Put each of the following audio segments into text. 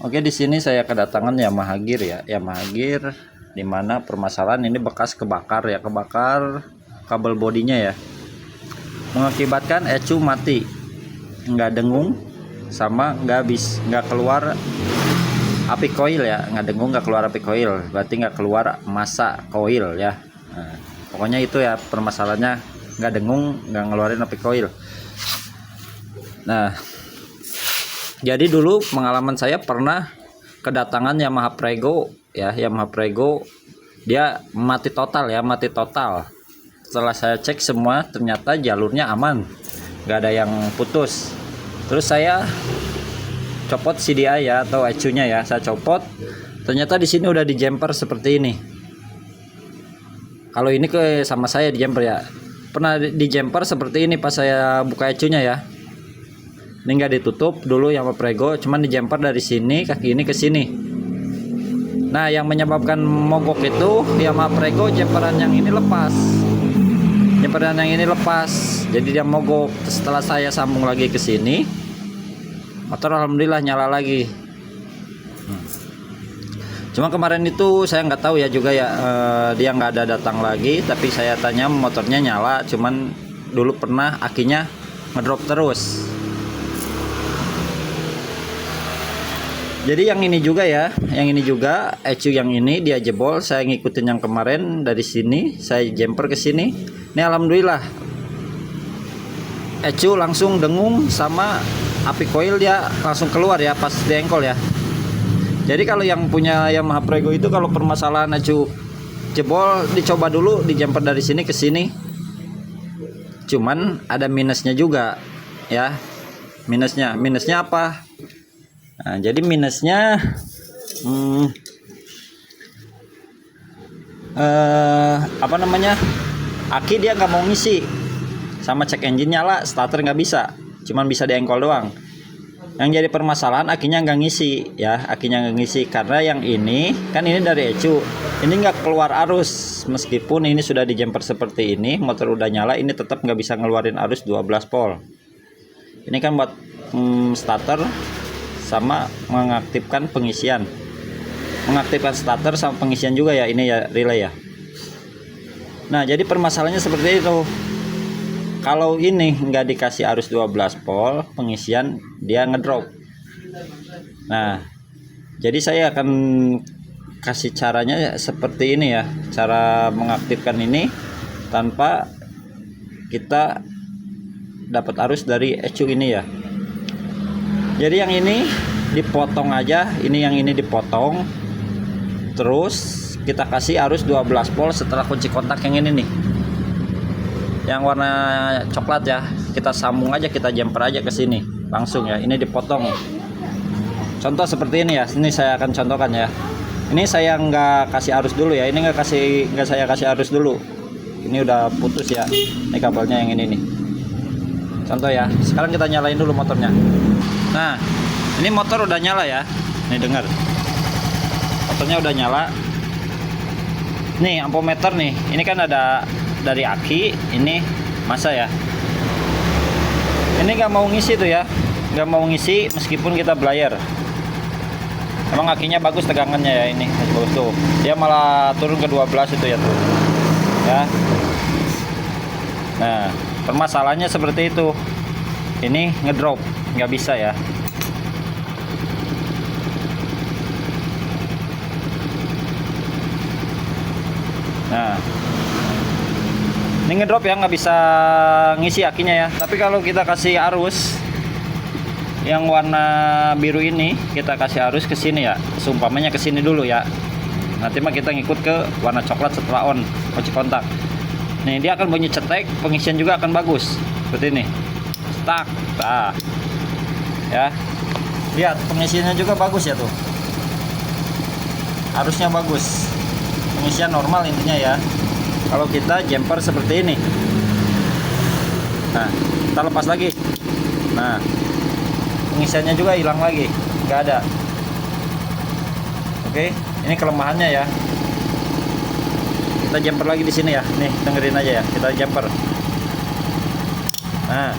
Oke, di sini saya kedatangan Yamaha Gear ya, Yamaha Gear, dimana permasalahan ini bekas kebakar ya, kebakar kabel bodinya ya, mengakibatkan ECU mati, nggak dengung, sama nggak keluar api koil ya, nggak dengung, nggak keluar api koil, berarti nggak keluar massa koil ya. Nah, pokoknya itu ya permasalahannya, nggak dengung, nggak ngeluarin api koil. Nah, jadi dulu pengalaman saya pernah kedatangan Yamaha Prego ya, Yamaha Prego, dia mati total ya, mati total. Setelah saya cek semua ternyata jalurnya aman, nggak ada yang putus. Terus saya copot CDI ya, atau ECU-nya ya, saya copot. Ternyata di sini udah di jumper seperti ini. Kalau ini sama saya di jumper ya, pernah di jumper seperti ini pas saya buka ECU-nya ya. Ini nggak ditutup dulu yang Prego, cuman di jumper dari sini, kaki ini ke sini. Nah, yang menyebabkan mogok itu Yamaha Prego jumperan yang ini lepas. Jumperan yang ini lepas, jadi dia mogok. Setelah saya sambung lagi ke sini, motor alhamdulillah nyala lagi. Cuma kemarin itu saya nggak tahu ya juga ya, dia nggak ada datang lagi. Tapi saya tanya motornya nyala, cuman dulu pernah akinya ngedrop terus. Jadi yang ini juga ya, yang ini juga ECU yang ini dia jebol. Saya ngikutin yang kemarin dari sini, saya jumper ke sini. Ini alhamdulillah ECU langsung dengung, sama api koil dia langsung keluar ya pas diengkol ya. Jadi kalau yang punya Yamaha Prego itu, kalau permasalahan ECU jebol, dicoba dulu di jumper dari sini ke sini. Cuman ada minusnya juga ya. Minusnya apa? Nah, jadi minusnya apa namanya, aki dia nggak mau ngisi, sama cek engine nyala, starter nggak bisa, cuman bisa diengkol doang. Yang jadi permasalahan akinya nggak ngisi ya, akinya nggak ngisi karena yang ini kan ini dari ECU, ini nggak keluar arus. Meskipun ini sudah di jumper seperti ini, motor udah nyala, ini tetap nggak bisa ngeluarin arus 12 volt. Ini kan buat starter sama mengaktifkan pengisian, mengaktifkan starter sama pengisian juga ya, ini ya relay ya. Nah, jadi permasalahannya seperti itu. Kalau ini nggak dikasih arus 12 volt pengisian, dia ngedrop. Nah, jadi saya akan kasih caranya seperti ini ya, cara mengaktifkan ini tanpa kita dapat arus dari ECU ini ya. Jadi yang ini dipotong aja, ini yang ini dipotong, terus kita kasih arus 12 volt setelah kunci kontak yang ini nih, yang warna coklat ya, kita sambung aja, kita jumper aja ke sini langsung ya. Ini dipotong, contoh seperti ini ya. Ini saya akan contohkan ya. Ini saya nggak kasih arus dulu ya, ini nggak saya kasih arus dulu, ini udah putus ya. Ini kabelnya yang ini nih, contoh ya. Sekarang kita nyalain dulu motornya. Nah, ini motor udah nyala ya. Nih dengar, motornya udah nyala. Nih ampometer nih, ini kan ada dari aki, ini massa ya. Ini nggak mau ngisi tuh ya, nggak mau ngisi meskipun kita belayer. Emang akinya bagus tegangannya ya, ini bagus tuh. Dia malah turun ke 12 itu ya tuh. Ya. Nah, permasalahannya seperti itu. Ini ngedrop, nggak bisa ya. Nah, ini ngedrop ya, nggak bisa ngisi akinya ya. Tapi kalau kita kasih arus yang warna biru ini, kita kasih arus ke sini ya, seumpamanya ke sini dulu ya. Nanti mah kita ngikut ke warna coklat setelah on kunci kontak. Nih dia akan bunyi cetek, pengisian juga akan bagus seperti ini. Tak, nah, ya, lihat pengisiannya juga bagus ya tuh, arusnya bagus, pengisian normal intinya ya. Kalau kita jumper seperti ini, nah kita lepas lagi, nah pengisiannya juga hilang lagi, nggak ada. Oke, ini kelemahannya ya. Kita jumper lagi di sini ya, nih dengerin aja ya, kita jumper. Nah,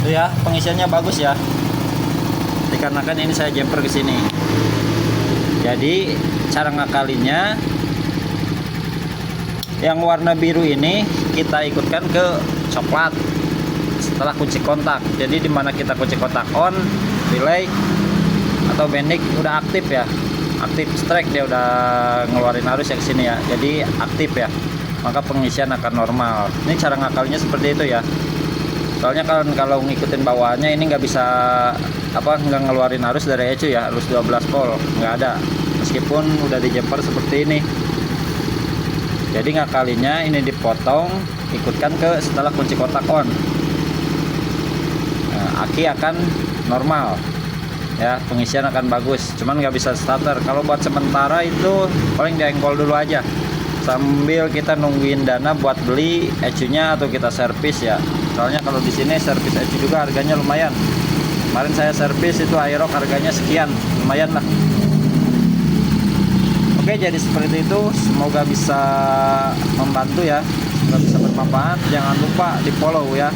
Tuh ya, pengisiannya bagus ya. Dikarenakan ini saya jumper ke sini. Jadi cara ngakalinnya, yang warna biru ini kita ikutkan ke coklat setelah kunci kontak. Jadi dimana kita kunci kontak on, relay atau bending udah aktif ya, aktif strike, dia udah ngeluarin arus yang sini ya, jadi aktif ya, maka pengisian akan normal. Ini cara ngakalnya seperti itu ya. Soalnya kalau ngikutin bawaannya ini nggak bisa nggak ngeluarin arus dari ECU ya, arus 12 volt nggak ada, meskipun udah di jumper seperti ini. Jadi ngakalinya ini dipotong, ikutkan ke setelah kunci kontak on. Nah, aki akan normal ya, pengisian akan bagus, cuman nggak bisa starter. Kalau buat sementara itu paling diengkol dulu aja sambil kita nungguin dana buat beli ECU-nya atau kita servis ya. Soalnya kalau di sini servis ECU juga harganya lumayan. Kemarin saya servis itu Aerox harganya sekian, lumayan lah. Oke, jadi seperti itu, semoga bisa membantu ya, semoga bisa bermanfaat. Jangan lupa di follow ya.